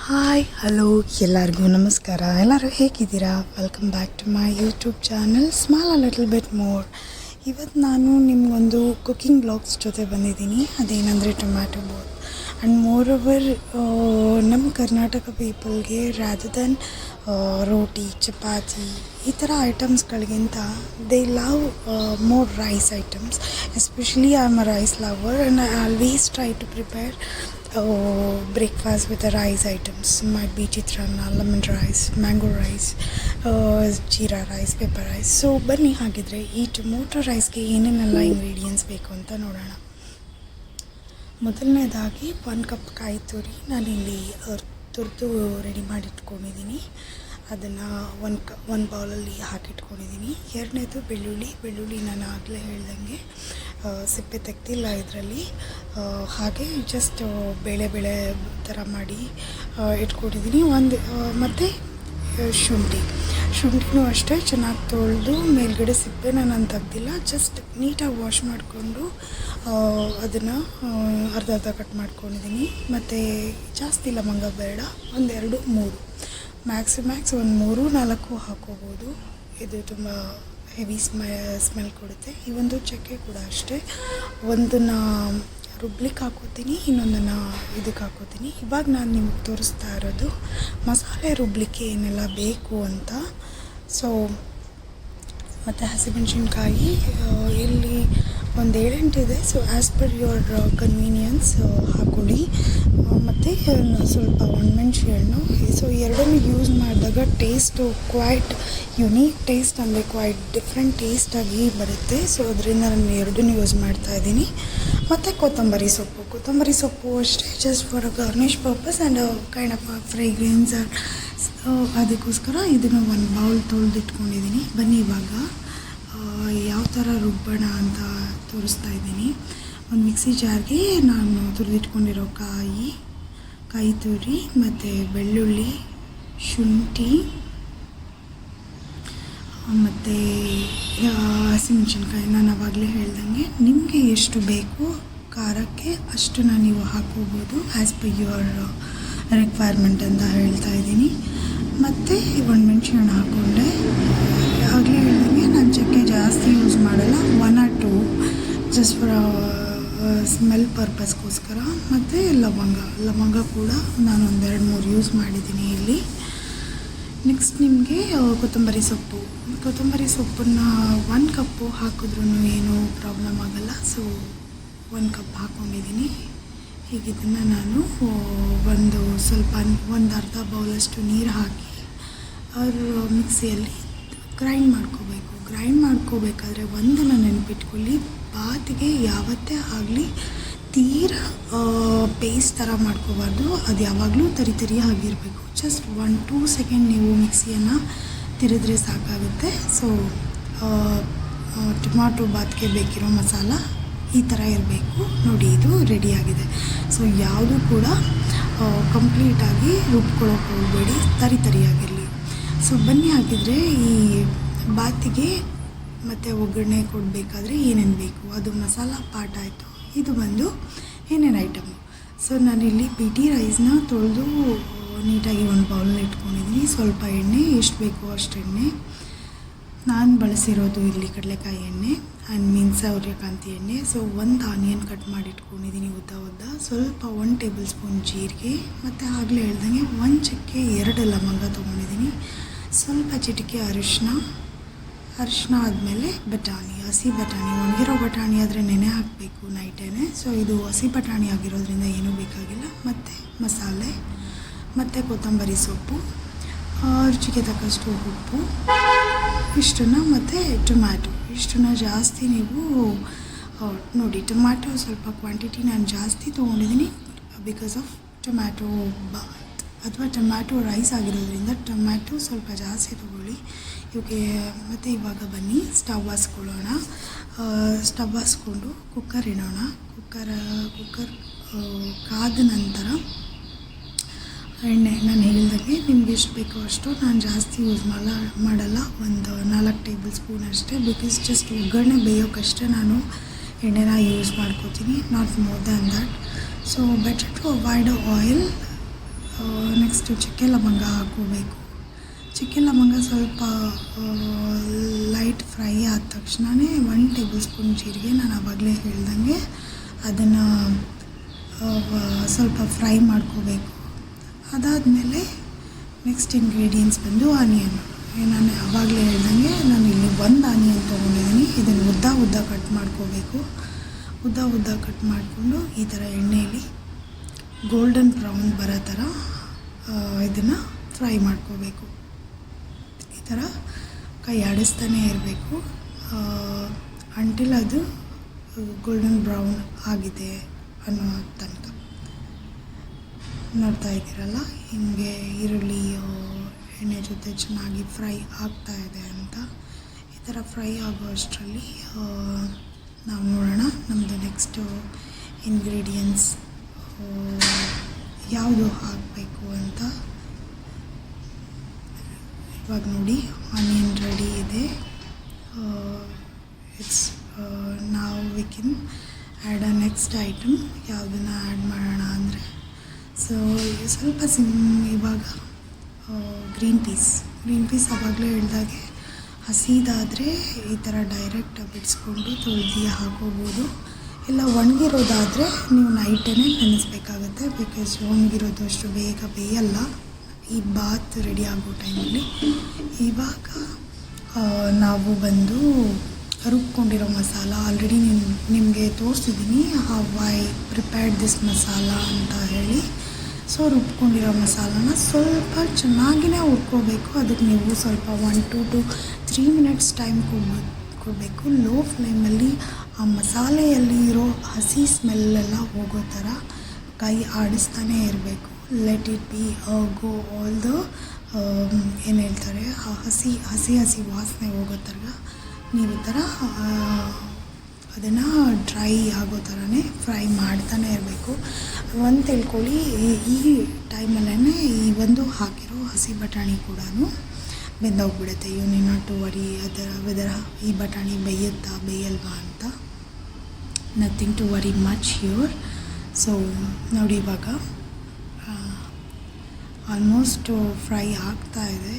Hi hello ಎಲ್ಲರಿಗೂ ನಮಸ್ಕಾರ. ಎಲ್ಲರೂ ಹೇಗಿದ್ದೀರಾ? Welcome back to my YouTube channel small a little bit more. ಇವತ್ತು ನಾನು ನಿಮಗೊಂದು ಕುಕ್ಕಿಂಗ್ ಬ್ಲಾಗ್ಸ್ ಜೊತೆ ಬಂದಿದ್ದೀನಿ. ಅದೇನೆಂದರೆ tomato bath. And moreover ನಮ್ಮ ಕರ್ನಾಟಕ ಪೀಪಲ್ಗೆ ರ್ಯಾದರ್ ದೆನ್ ರೋಟಿ ಚಪಾತಿ ಈ ಥರ ಐಟಮ್ಸ್ಗಳಿಗಿಂತ they love more rice items. Especially I am a rice lover and I always try to prepare breakfast with the rice items. Might be chitrana, lemon rice, mango rice, jeera rice, pepper rice. So ಬನ್ನಿ ಹಾಗಿದ್ರೆ ಈ tomato ರೈಸ್ಗೆ ಏನೇನೆಲ್ಲ ingredients ಬೇಕು ಅಂತ ನೋಡೋಣ. ಮೊದಲನೇದಾಗಿ 1 cup ಕಾಯಿ ತುರಿ ನಾನಿಲ್ಲಿ ತುರಿದು ರೆಡಿ ಮಾಡಿಟ್ಕೊಂಡಿದ್ದೀನಿ. ಅದನ್ನು ಒಂದು ಬೌಲಲ್ಲಿ ಹಾಕಿಟ್ಕೊಂಡಿದ್ದೀನಿ. ಎರಡನೇದು ಬೆಳ್ಳುಳ್ಳಿ ನಾನು ಆಗಲೇ ಹೇಳ್ದಂಗೆ ಸಿಪ್ಪೆ ತೆಗ್ದಿಲ್ಲ ಇದರಲ್ಲಿ. ಹಾಗೆ ಜಸ್ಟ್ ಬೇಳೆ ಥರ ಮಾಡಿ ಇಟ್ಕೊಂಡಿದ್ದೀನಿ. ಮತ್ತು ಶುಂಠಿನೂ ಅಷ್ಟೇ ಚೆನ್ನಾಗಿ ತೊಳೆದು ಮೇಲ್ಗಡೆ ಸಿಪ್ಪೆನ ನಾನು ತೆಗ್ದಿಲ್ಲ. ಜಸ್ಟ್ ನೀಟಾಗಿ ವಾಶ್ ಮಾಡಿಕೊಂಡು ಅದನ್ನು ಅರ್ಧ ಕಟ್ ಮಾಡ್ಕೊಂಡಿದ್ದೀನಿ. ಮತ್ತು ಜಾಸ್ತಿ ಲವಂಗ ಬೇಡ, 1, 2, 3 ಮ್ಯಾಕ್ಸ್ ಒಂದು 3-4 ಹಾಕೋಬೋದು. ಇದು ತುಂಬ ಹೆವಿ ಸ್ಮೆಲ್ ಕೊಡುತ್ತೆ. ಈ ಒಂದು ಚಕ್ಕೆ ಕೂಡ ಅಷ್ಟೇ, ಒಂದನ್ನು ರುಬ್ಲಿಕ್ಕೆ ಹಾಕೋತೀನಿ, ಇನ್ನೊಂದನ್ನು ಇದಕ್ಕೆ ಹಾಕೋತೀನಿ. ಇವಾಗ ನಾನು ನಿಮಗೆ ತೋರಿಸ್ತಾ ಇರೋದು ಮಸಾಲೆ ರುಬ್ಲಿಕ್ಕೆ ಏನೆಲ್ಲ ಬೇಕು ಅಂತ. ಸೊ ಮತ್ತು ಹಸಿಮೆಣಸಿನ್ಕಾಯಿ ಇಲ್ಲಿ ಒಂದು 7-8 ಇದೆ. So as per your convenience ಹಾಕೊಳ್ಳಿ. ಮತ್ತು ಸ್ವಲ್ಪ ಒಣಮೆಣ್ಸಿನ ಹಣ್ಣು. ಸೊ ಎರಡನ್ನೂ ಯೂಸ್ ಮಾಡಿದಾಗ ಟೇಸ್ಟು ಕ್ವೈಟ್ ಯುನೀಕ್ ಟೇಸ್ಟ್, ಅಂದರೆ ಕ್ವೈಟ್ ಡಿಫ್ರೆಂಟ್ ಟೇಸ್ಟಾಗಿ ಬರುತ್ತೆ. ಸೊ ಅದರಿಂದ ನಾನು ಎರಡನ್ನೂ ಯೂಸ್ ಮಾಡ್ತಾಯಿದ್ದೀನಿ. ಮತ್ತು ಕೊತ್ತಂಬರಿ ಸೊಪ್ಪು ಅಷ್ಟೇ, just for garnish purpose and kind of fragrance. ಅದಕ್ಕೋಸ್ಕರ ಇದನ್ನು ಒಂದು ಬೌಲ್ ತೊಳೆದಿಟ್ಕೊಂಡಿದ್ದೀನಿ. ಬನ್ನಿ ಇವಾಗ ಯಾವ ಥರ ರುಬ್ಬೋಣ ಅಂತ ತೋರಿಸ್ತಾ ಇದ್ದೀನಿ. ಒಂದು ಮಿಕ್ಸಿ ಜಾರ್ಗೆ ನಾನು ತುರಿದಿಟ್ಕೊಂಡಿರೋ ಕಾಯಿ ತುರಿ ಮತ್ತು ಬೆಳ್ಳುಳ್ಳಿ, ಶುಂಠಿ ಮತ್ತು ಹಸಿಮೆಣಸಿನ್ಕಾಯಿ ನಾನು ಆವಾಗಲೇ ಹೇಳ್ದಂಗೆ ನಿಮಗೆ ಎಷ್ಟು ಬೇಕು ಖಾರಕ್ಕೆ ಅಷ್ಟನ್ನು ನೀವು ಹಾಕೋಬೋದು, ಆ್ಯಸ್ ಪರ್ ಯುವರ್ ರಿಕ್ವೈರ್ಮೆಂಟ್ ಅಂತ ಹೇಳ್ತಾ ಇದ್ದೀನಿ. ಮತ್ತು ಒಣಮೆಣ್ಸಿನ ಹಣ್ಣು ಹಾಕ್ಕೊಂಡೆ. ಆಗಲೇ ಹೇಳ್ದಂಗೆ ನಾನು ಚಕ್ಕೆ ಜಾಸ್ತಿ ಯೂಸ್ ಮಾಡಲ್ಲ, 1 or 2 ಜಸ್ಟ್ ಫಾರ್ ಸ್ಮೆಲ್ ಪರ್ಪಸ್ಗೋಸ್ಕರ. ಮತ್ತು ಲವಂಗ ಕೂಡ ನಾನು 1-2-3 ಯೂಸ್ ಮಾಡಿದ್ದೀನಿ ಇಲ್ಲಿ. ನೆಕ್ಸ್ಟ್ ನಿಮಗೆ ಕೊತ್ತಂಬರಿ ಸೊಪ್ಪನ್ನು 1 ಕಪ್ಪು ಹಾಕಿದ್ರೂ ಏನೂ ಪ್ರಾಬ್ಲಮ್ ಆಗೋಲ್ಲ. ಸೊ 1 ಕಪ್ ಹಾಕ್ಕೊಂಡಿದ್ದೀನಿ. ಹೀಗೆ ಇದನ್ನು ನಾನು ಒಂದು ಅರ್ಧ ಬೌಲಷ್ಟು ನೀರು ಹಾಕಿ ಮಿಕ್ಸಿಯಲ್ಲಿ ಗ್ರೈಂಡ್ ಮಾಡ್ಕೋಬೇಕಾದ್ರೆ ಒಂದನ್ನು ನೆನಪಿಟ್ಕೊಳ್ಳಿ, ಬಾತಿಗೆ ಯಾವತ್ತೇ ಆಗಲಿ ತೀರಾ ಪೇಸ್ಟ್ ಥರ ಮಾಡ್ಕೋಬಾರ್ದು. ಅದು ಯಾವಾಗಲೂ ತರಿ ಆಗಿರಬೇಕು. ಜಸ್ಟ್ 1-2 ಸೆಕೆಂಡ್ ನೀವು ಮಿಕ್ಸಿಯನ್ನು ತಿರಿದ್ರೆ ಸಾಕಾಗುತ್ತೆ. ಸೊ ಟೊಮ್ಯಾಟೊ ಬಾತ್ಗೆ ಬೇಕಿರೋ ಮಸಾಲ ಈ ಥರ ಇರಬೇಕು. ನೋಡಿ, ಇದು ರೆಡಿಯಾಗಿದೆ. ಸೊ ಯಾವುದು ಕೂಡ ಕಂಪ್ಲೀಟಾಗಿ ರುಬ್ಕೊಳ್ಳೋಕೆ ಹೋಗಬೇಡಿ, ತರಿಯಾಗಿರಲಿ. ಸೊ ಬನ್ನಿ ಹಾಗಿದ್ರೆ ಈ ಬಾತಿಗೆ ಮತ್ತು ಒಗ್ಗರಣೆ ಕೊಡಬೇಕಾದ್ರೆ ಏನೇನು ಬೇಕು ಅದು ಮಸಾಲ ಪಾರ್ಟ್ ಆಯಿತು. ಇದು ಬಂದು ಏನೇನು ಐಟಮು. ಸೊ ನಾನಿಲ್ಲಿ ಬಿಟಿ ರೈಸ್ನ ತೊಳೆದು ನೀಟಾಗಿ ಒಂದು ಬೌಲಲ್ಲಿ ಇಟ್ಕೊಂಡಿದ್ದೀನಿ. ಸ್ವಲ್ಪ ಎಣ್ಣೆ, ಎಷ್ಟು ಬೇಕೋ ಅಷ್ಟು ಎಣ್ಣೆ. ನಾನು ಬಳಸಿರೋದು ಇಲ್ಲಿ ಕಡಲೆಕಾಯಿ ಎಣ್ಣೆ ಆ್ಯಂಡ್ ಸೂರ್ಯಕಾಂತಿ ಎಣ್ಣೆ. ಸೊ 1 ಆನಿಯನ್ ಕಟ್ ಮಾಡಿ ಇಟ್ಕೊಂಡಿದ್ದೀನಿ ಉದ್ದ. ಸ್ವಲ್ಪ 1 ಟೇಬಲ್ ಸ್ಪೂನ್ ಜೀರಿಗೆ, ಮತ್ತು ಆಗಲೇ ಹೇಳ್ದಂಗೆ 1 ಚಕ್ಕೆ, 2 ಲವಂಗ ತೊಗೊಂಡಿದ್ದೀನಿ. ಸ್ವಲ್ಪ ಚಿಟಿಕೆ ಅರಿಶಿನ ಆದಮೇಲೆ ಹಸಿ ಬಟಾಣಿ, ಒಣಗಿರೋ ಬಟಾಣಿ ಆದರೆ ನೆನೆ ಹಾಕಬೇಕು ನೈಟೇನೆ. ಸೊ ಇದು ಹಸಿ ಬಟಾಣಿ ಆಗಿರೋದ್ರಿಂದ ಏನೂ ಬೇಕಾಗಿಲ್ಲ. ಮತ್ತು ಮಸಾಲೆ, ಮತ್ತು ಕೊತ್ತಂಬರಿ ಸೊಪ್ಪು, ರುಚಿಗೆ ತಕ್ಕಷ್ಟು ಉಪ್ಪು, ಇಷ್ಟನ್ನು, ಮತ್ತು ಟೊಮ್ಯಾಟೊ ಇಷ್ಟನ್ನು ಜಾಸ್ತಿ ನೀವು ನೋಡಿ. ಟೊಮ್ಯಾಟೊ ಸ್ವಲ್ಪ ಕ್ವಾಂಟಿಟಿ ನಾನು ಜಾಸ್ತಿ ತೊಗೊಂಡಿದ್ದೀನಿ ಬಿಕಾಸ್ ಆಫ್ ಟೊಮ್ಯಾಟೊ ಬಾತ್ ಅಥವಾ ಟೊಮ್ಯಾಟೊ ರೈಸ್ ಆಗಿರೋದ್ರಿಂದ ಟೊಮ್ಯಾಟೊ ಸ್ವಲ್ಪ ಜಾಸ್ತಿ ತೊಗೊಳ್ಳಿ ಇವಕ್ಕೆ. ಮತ್ತು ಇವಾಗ ಬನ್ನಿ ಸ್ಟವ್ ಹಾಸ್ಕೊಂಡು ಕುಕ್ಕರ್ ಇಡೋಣ. ಕುಕ್ಕರ್ ಕಾದ ನಂತರ ಎಣ್ಣೆ ನಾನು ಹೇಳಿದಾಗೆ ನಿಮ್ಗೆ ಎಷ್ಟು ಬೇಕೋ ಅಷ್ಟು, ನಾನು ಜಾಸ್ತಿ ಯೂಸ್ ಮಾಡಲ್ಲ, ಒಂದು 4 ಟೇಬಲ್ ಸ್ಪೂನ್ ಅಷ್ಟೇ. ಬಿಕಾಸ್ ಜಸ್ಟ್ ಒಗ್ಗರಣೆ ಬೇಯೋಕ್ಕಷ್ಟೇ ನಾನು ಎಣ್ಣೆನ ಯೂಸ್ ಮಾಡ್ಕೋತೀನಿ, not more than that. So better to avoid oil. Next next ಚಕ್ಕೆ ಲವಂಗ ಹಾಕ್ಕೋಬೇಕು. ಚಕ್ಕೆ ಲವಂಗ ಸ್ವಲ್ಪ ಲೈಟ್ ಫ್ರೈ ಆದ ತಕ್ಷಣವೇ 1 ಟೇಬಲ್ ಸ್ಪೂನ್ ಜೀರಿಗೆ, ನಾನು ಆವಾಗಲೇ ಹೇಳ್ದಂಗೆ ಅದನ್ನು ಸ್ವಲ್ಪ ಫ್ರೈ ಮಾಡ್ಕೋಬೇಕು. ಅದಾದಮೇಲೆ ನೆಕ್ಸ್ಟ್ ಇಂಗ್ರೀಡಿಯೆಂಟ್ಸ್ ಬಂದು ಆನಿಯನ್. ನಾನು ಆವಾಗಲೇ ಹೇಳ್ದಂಗೆ ನಾನು ಇಲ್ಲಿ 1 ಆನಿಯನ್ ತೊಗೊಂಡಿದ್ದೀನಿ. ಇದನ್ನು ಉದ್ದ ಕಟ್ ಮಾಡ್ಕೋಬೇಕು. ಉದ್ದ ಕಟ್ ಮಾಡಿಕೊಂಡು ಈ ಥರ ಎಣ್ಣೆಯಲ್ಲಿ ಗೋಲ್ಡನ್ ಬ್ರೌನ್ ಬರೋ ಥರ ಇದನ್ನು ಫ್ರೈ ಮಾಡ್ಕೋಬೇಕು. ಈ ಥರ ಕೈ ಆಡಿಸ್ತಾನೇ ಇರಬೇಕು ಅಂಟಿಲ್ ಅದು ಗೋಲ್ಡನ್ ಬ್ರೌನ್ ಆಗಿದೆ ಅನ್ನೋ ತನಕ. ನೋಡ್ತಾ ಇದ್ದೀರಲ್ಲ ಹಿಂಗೆ ಈರುಳ್ಳಿ ಎಣ್ಣೆ ಜೊತೆ ಚೆನ್ನಾಗಿ ಫ್ರೈ ಆಗ್ತಾ ಇದೆ ಅಂತ. ಈ ಥರ ಫ್ರೈ ಆಗೋ ಅಷ್ಟರಲ್ಲಿ ನಾವು ನೋಡೋಣ ನಮ್ಮದು ನೆಕ್ಸ್ಟು ಇಂಗ್ರೀಡಿಯೆಂಟ್ಸ್ ಯಾವುದು ಹಾಕಬೇಕು ಅಂತ. ಇವಾಗ ನೋಡಿ ಆನಿಯನ್ ರೆಡಿ ಇದೆ. ಇಟ್ಸ್ ನಾವು we can add a next item. ಯಾವುದನ್ನು ಆ್ಯಡ್ ಮಾಡೋಣ ಅಂದರೆ ಸ್ವಲ್ಪ ಇವಾಗ ಗ್ರೀನ್ ಪೀಸ್ ಆವಾಗಲೇ ಹೇಳಿದಾಗೆ ಹಸಿದಾದರೆ ಈ ಥರ ಡೈರೆಕ್ಟ್ ಬಿಡಿಸ್ಕೊಂಡು ತೊಳೆದು ಹಾಕೋಬೋದು. ಇಲ್ಲ ಒಣಗಿರೋದಾದರೆ ನೀವು ನೈಟೇ ನೆನೆಸ್ಬೇಕಾಗತ್ತೆ, ಬಿಕಾಸ್ ಒಣಗಿರೋದು ಅಷ್ಟು ಬೇಗ ಬೇಯಲ್ಲ ಈ ಬಾತ್ ರೆಡಿ ಆಗೋ ಟೈಮಲ್ಲಿ. ಇವಾಗ ನಾವು ಬಂದು ರುಬ್ಕೊಂಡಿರೋ ಮಸಾಲ ಆಲ್ರೆಡಿ ನಿಮಗೆ ತೋರಿಸಿದ್ದೀನಿ, how I prepared this masala ಅಂತ ಹೇಳಿ. ಸೊ ರುಬ್ಕೊಂಡಿರೋ ಮಸಾಲನ ಸ್ವಲ್ಪ ಚೆನ್ನಾಗಿಯೇ ಹುರ್ಕೋಬೇಕು. ಅದಕ್ಕೆ ನೀವು ಸ್ವಲ್ಪ 1 to 3 ಮಿನಿಟ್ಸ್ ಟೈಮ್ ಕೊಡಬೇಕು. ಲೋ ಫ್ಲೇಮಲ್ಲಿ ಆ ಮಸಾಲೆಯಲ್ಲಿ ಇರೋ ಹಸಿ ಸ್ಮೆಲ್ಲೆಲ್ಲ ಹೋಗೋ ಥರ ಕೈ ಆಡಿಸ್ತಾನೇ ಇರಬೇಕು. Let it be go all the ಏನು ಹೇಳ್ತಾರೆ ಆ ಹಸಿ ವಾಸನೆ ಹೋಗೋ ಥರ ನೀವು ಈ ಥರ ಅದನ್ನು ಡ್ರೈ ಆಗೋ ಥರನೇ ಫ್ರೈ ಮಾಡ್ತಾನೆ ಇರಬೇಕು. ಒಂದು ತಿಳ್ಕೊಳ್ಳಿ, ಈ ಟೈಮಲ್ಲೇ ಈ ಒಂದು ಹಾಕಿರೋ ಹಸಿ ಬಟಾಣಿ ಕೂಡ ಬೆಂದೋಗ್ಬಿಡುತ್ತೆ. You need not to worry whether ಈ ಬಟಾಣಿ ಬೇಯಲ್ವಾ ಅಂತ. Nothing to worry much here. So ನೋಡಿ ಇವಾಗ ಆಲ್ಮೋಸ್ಟ್ ಫ್ರೈ ಆಗ್ತಾ ಇದೆ.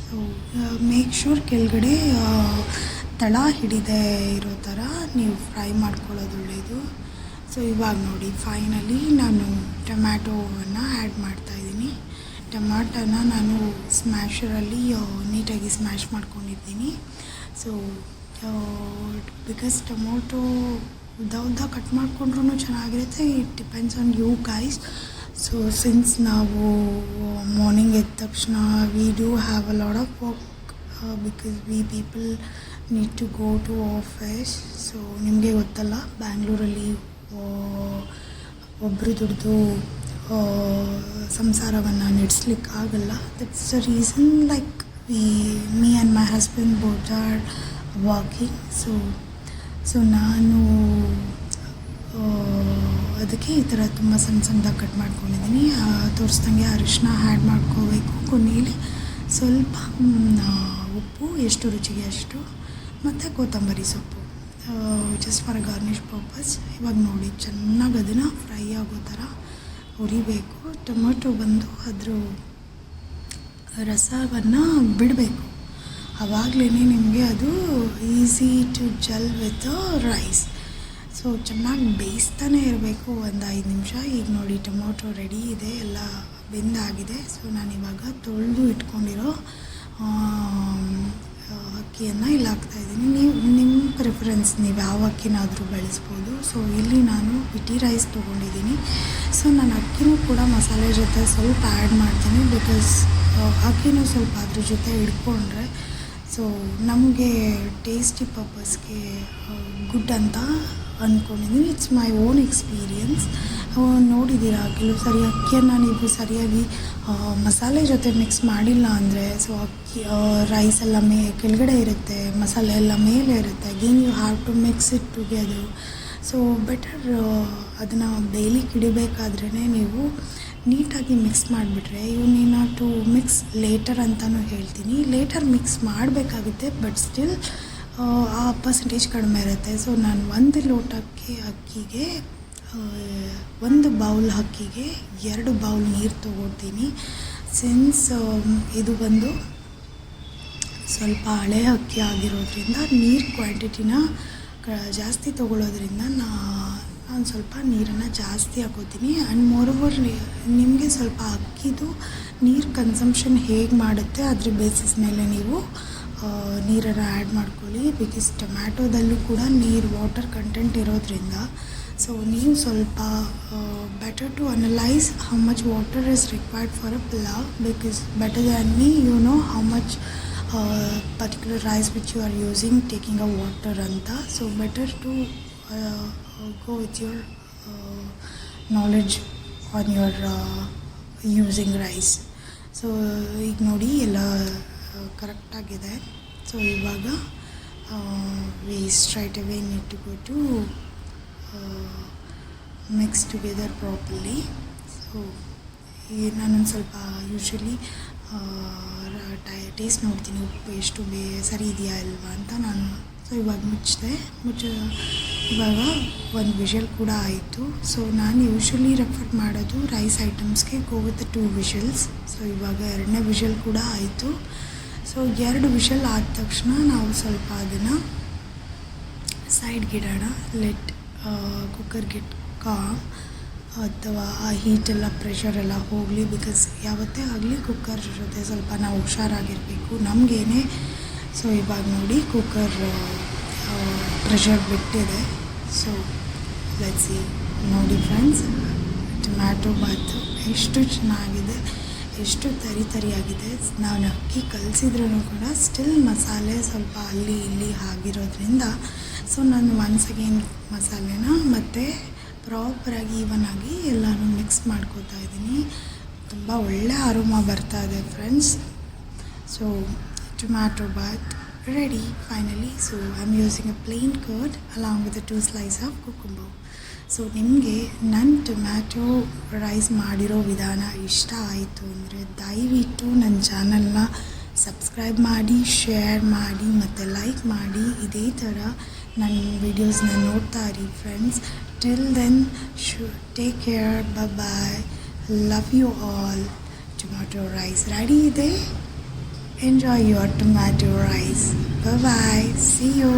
ಸೊ ಮೇಕ್ ಶ್ಯೂರ್ ಕೆಳಗಡೆ ತಳ ಹಿಡಿದೇ ಇರೋ ಥರ ನೀವು ಫ್ರೈ ಮಾಡ್ಕೊಳ್ಳೋದು ಒಳ್ಳೆಯದು. ಸೊ ಇವಾಗ ನೋಡಿ ಫೈನಲಿ ನಾನು ಟೊಮ್ಯಾಟೋವನ್ನು ಆ್ಯಡ್ ಮಾಡ್ತಾಯಿದ್ದೀನಿ. ಟೊಮ್ಯಾಟೋನ ನಾನು ಸ್ಮ್ಯಾಶರಲ್ಲಿ ನೀಟಾಗಿ ಸ್ಮ್ಯಾಶ್ ಮಾಡ್ಕೊಂಡಿದ್ದೀನಿ. ಸೊ ಬಿಕಾಸ್ ಟೊಮೊಟೊ ಉದ್ದ ಕಟ್ ಮಾಡಿಕೊಂಡ್ರೂ ಚೆನ್ನಾಗಿರುತ್ತೆ. It depends on you guys. So since ನಾವು ಮಾರ್ನಿಂಗ್ ಎದ್ದ ತಕ್ಷಣ we do have a lot of work because we people need to go to office. So ನಿಮಗೆ ಗೊತ್ತಲ್ಲ, ಬ್ಯಾಂಗ್ಳೂರಲ್ಲಿ ಒಬ್ಬರು ದುಡಿದು ಸಂಸಾರವನ್ನು ನಡೆಸ್ಲಿಕ್ಕಾಗಲ್ಲ. That's the reason like me and my husband both are working. So ನಾನು ಅದಕ್ಕೆ ಈ ಥರ ತುಂಬ ಸಣ್ಣದಾಗಿ ಕಟ್ ಮಾಡ್ಕೊಂಡಿದ್ದೀನಿ. ತೋರಿಸ್ದಂಗೆ ಅರಿಶಿನ ಆ್ಯಡ್ ಮಾಡ್ಕೋಬೇಕು. ಕೊನೆಯಲ್ಲಿ ಸ್ವಲ್ಪ ಉಪ್ಪು ಎಷ್ಟು ರುಚಿಗೆ ಅಷ್ಟು, ಮತ್ತು ಕೊತ್ತಂಬರಿ ಸೊಪ್ಪು ಜಸ್ಟ್ ಫಾರ್ ಗಾರ್ನಿಷ್ ಪರ್ಪಸ್. ಇವಾಗ ನೋಡಿ ಚೆನ್ನಾಗಿ ಅದನ್ನು ಫ್ರೈ ಆಗೋ ಥರ ಹುರಿಬೇಕು. ಟೊಮೊಟೊ ಬಂದು ಅದ್ರ ರಸವನ್ನು ಬಿಡಬೇಕು. ಆವಾಗಲೇ ನಿಮಗೆ ಅದು easy to gel with rice. So ಚೆನ್ನಾಗಿ ಬೇಯಿಸ್ತಾನೆ ಇರಬೇಕು 1-5 ನಿಮಿಷ. ಈಗ ನೋಡಿ ಟೊಮೊಟೊ ರೆಡಿ ಇದೆ, ಎಲ್ಲ ಬೆಂದಾಗಿದೆ. ಸೊ ನಾನಿವಾಗ ತೊಳೆದು ಇಟ್ಕೊಂಡಿರೋ ಅಕ್ಕಿಯನ್ನು ಇಲ್ಲಿ ಹಾಕ್ತಾಯಿದ್ದೀನಿ. ನಿಮ್ಮ ಪ್ರಿಫರೆನ್ಸ್, ನೀವು ಯಾವ ಅಕ್ಕಿನಾದರೂ ಬೆಳೆಸ್ಬೋದು. ಸೊ ಇಲ್ಲಿ ನಾನು ಪಿಟಿ ರೈಸ್ ತೊಗೊಂಡಿದ್ದೀನಿ. ಸೊ ನಾನು ಅಕ್ಕಿನೂ ಕೂಡ ಮಸಾಲೆ ಜೊತೆ ಸ್ವಲ್ಪ ಆ್ಯಡ್ ಮಾಡ್ತೀನಿ, ಬಿಕಾಸ್ ಅಕ್ಕಿನೂ ಸ್ವಲ್ಪ ಅದ್ರ ಜೊತೆ ಇಟ್ಕೊಂಡ್ರೆ ಸೊ ನಮಗೆ ಟೇಸ್ಟಿ ಪರ್ಪಸ್ಗೆ ಗುಡ್ ಅಂತ ಅಂದ್ಕೊಂಡಿದ್ದೀನಿ. It's my own experience. ನೋಡಿದ್ದೀರಾ, ಕೆಲವು ಸರಿ ಅಕ್ಕಿಯನ್ನು ನೀವು ಸರಿಯಾಗಿ ಮಸಾಲೆ ಜೊತೆ ಮಿಕ್ಸ್ ಮಾಡಿಲ್ಲ ಅಂದರೆ ಸೊ ಅಕ್ಕಿ ರೈಸ್ ಎಲ್ಲ ಕೆಳಗಡೆ ಇರುತ್ತೆ, ಮಸಾಲೆ ಎಲ್ಲ ಮೇಲೆ ಇರುತ್ತೆ. Again you have to mix it together. So better ಅದನ್ನು ಬೇಯಲಿಕ್ಕೆ ಇಡಬೇಕಾದ್ರೇ ನೀವು ನೀಟಾಗಿ ಮಿಕ್ಸ್ ಮಾಡಿಬಿಟ್ರೆ, you need not to mix later ಅಂತಲೂ ಹೇಳ್ತೀನಿ. ಲೇಟರ್ ಮಿಕ್ಸ್ ಮಾಡಬೇಕಾಗುತ್ತೆ, ಬಟ್ ಸ್ಟಿಲ್ ಆ ಪರ್ಸೆಂಟೇಜ್ ಕಡಿಮೆ ಇರುತ್ತೆ. ಸೊ ನಾನು 1 ಲೋಟಕ್ಕೆ ಅಕ್ಕಿಗೆ ಒಂದು ಬೌಲ್ ಅಕ್ಕಿಗೆ 2 ಬೌಲ್ ನೀರು ತೊಗೊಳ್ತೀನಿ. ಸಿನ್ಸ್ ಇದು ಬಂದು ಸ್ವಲ್ಪ ಹಳೆ ಅಕ್ಕಿ ಆಗಿರೋದ್ರಿಂದ ನೀರು ಕ್ವಾಂಟಿಟಿನ ಜಾಸ್ತಿ ತೊಗೊಳ್ಳೋದ್ರಿಂದ ನಾನು ಸ್ವಲ್ಪ ನೀರನ್ನು ಜಾಸ್ತಿ ಹಾಕೋತೀನಿ. ಆ್ಯಂಡ್ ಮೋರೋವರ್ ನಿಮಗೆ ಸ್ವಲ್ಪ ಅಕ್ಕಿದು ನೀರು ಕನ್ಸಂಪ್ಷನ್ ಹೇಗೆ ಮಾಡುತ್ತೆ ಅದ್ರ ಬೇಸಿಸ್ ಮೇಲೆ ನೀವು ನೀರನ್ನು ಆ್ಯಡ್ ಮಾಡ್ಕೊಳ್ಳಿ. ಬಿಕಾಸ್ ಟೊಮ್ಯಾಟೊದಲ್ಲೂ ಕೂಡ ನೀರು ವಾಟರ್ ಕಂಟೆಂಟ್ ಇರೋದ್ರಿಂದ ಸೊ ನೀವು ಸ್ವಲ್ಪ better to analyse how much water is required for a pulao, because better than me you know how much particular rice which you are using taking a water anta. So better to go with your knowledge on your using rice. So ಈಗ ನೋಡಿ ಎಲ್ಲ ಕರೆಕ್ಟಾಗಿದೆ. So ಇವಾಗ we straight away need to go to mix together properly. So ನಾನೊಂದು ಸ್ವಲ್ಪ usually taste ನೋಡ್ತೀನಿ ಉಪ್ಪು ಎಷ್ಟು ಸರಿ ಇದೆಯಾ ಇಲ್ವಾ ಅಂತ ನಾನು. ಸೊ ಇವಾಗ ಇವಾಗ ಒಂದು ವಿಷಲ್ ಕೂಡ ಆಯಿತು. ಸೊ ನಾನು ಯೂಶ್ವಲಿ ರೆಫರ್ ಮಾಡೋದು ರೈಸ್ ಐಟಮ್ಸ್ಗೆ ಗೋ ವಿತ್ 2 ವಿಷಲ್ಸ್. ಸೊ ಇವಾಗ 2ನೇ ವಿಷಲ್ ಕೂಡ ಆಯಿತು. ಸೊ 2 ವಿಷಲ್ ಆದ ತಕ್ಷಣ ನಾವು ಸ್ವಲ್ಪ ಅದನ್ನು ಸೈಡ್ಗಿಡೋಣ. ಲೆಟ್ ಕುಕ್ಕರ್ ಗೆಟ್ ಕಾಮ್, ಅಥವಾ ಆ ಹೀಟೆಲ್ಲ ಪ್ರೆಷರೆಲ್ಲ ಹೋಗಲಿ. ಬಿಕಾಸ್ ಯಾವತ್ತೇ ಆಗಲಿ ಕುಕ್ಕರ್ ಜೊತೆ ಸ್ವಲ್ಪ ನಾವು ಹುಷಾರಾಗಿರಬೇಕು ನಮಗೇನೆ. ಸೊ ಇವಾಗ ನೋಡಿ ಕುಕ್ಕರ್ ಪ್ರೆಷರ್ ಬಿಟ್ಟಿದೆ. ಸೊ ಲೆಟ್ಸಿ ನೋಡಿ ಫ್ರೆಂಡ್ಸ್, ಟೊಮ್ಯಾಟೊ ಬಾತು ಎಷ್ಟು ಚೆನ್ನಾಗಿದೆ, ಎಷ್ಟು ತರಿಯಾಗಿದೆ. ನಾನು ಅಕ್ಕಿ ಕಲಸಿದ್ರೂ ಕೂಡ ಸ್ಟಿಲ್ ಮಸಾಲೆ ಸ್ವಲ್ಪ ಅಲ್ಲಿ ಇಲ್ಲಿ ಆಗಿರೋದ್ರಿಂದ ಸೊ ನಾನು ಒನ್ಸ್ ಅಗೇನ್ ಮಸಾಲೆನ ಮತ್ತು ಪ್ರಾಪರಾಗಿ ಈವನಾಗಿ ಎಲ್ಲನೂ ಮಿಕ್ಸ್ ಮಾಡ್ಕೋತಾ ಇದ್ದೀನಿ. ತುಂಬ ಒಳ್ಳೆ ಅರೋಮಾ ಬರ್ತಾ ಇದೆ friends. So tomato bath ready finally. So I am using a plain curd along with 2 slice of cucumber. So ನಿಮಗೆ ನನ್ನ ಟೊಮ್ಯಾಟೊ ರೈಸ್ ಮಾಡಿರೋ ವಿಧಾನ ಇಷ್ಟ ಆಯಿತು ಅಂದರೆ ದಯವಿಟ್ಟು ನನ್ನ ಚಾನಲ್ನ ಸಬ್ಸ್ಕ್ರೈಬ್ ಮಾಡಿ, ಶೇರ್ ಮಾಡಿ ಮತ್ತು ಲೈಕ್ ಮಾಡಿ. ಇದೇ ಥರ ನನ್ನ ವೀಡಿಯೋಸ್ನ ನೋಡ್ತಾ ಇರಿ friends. Till then, take care, bye-bye, love you all. Tomato rice ready there. Enjoy your tomato rice. Bye-bye, see you.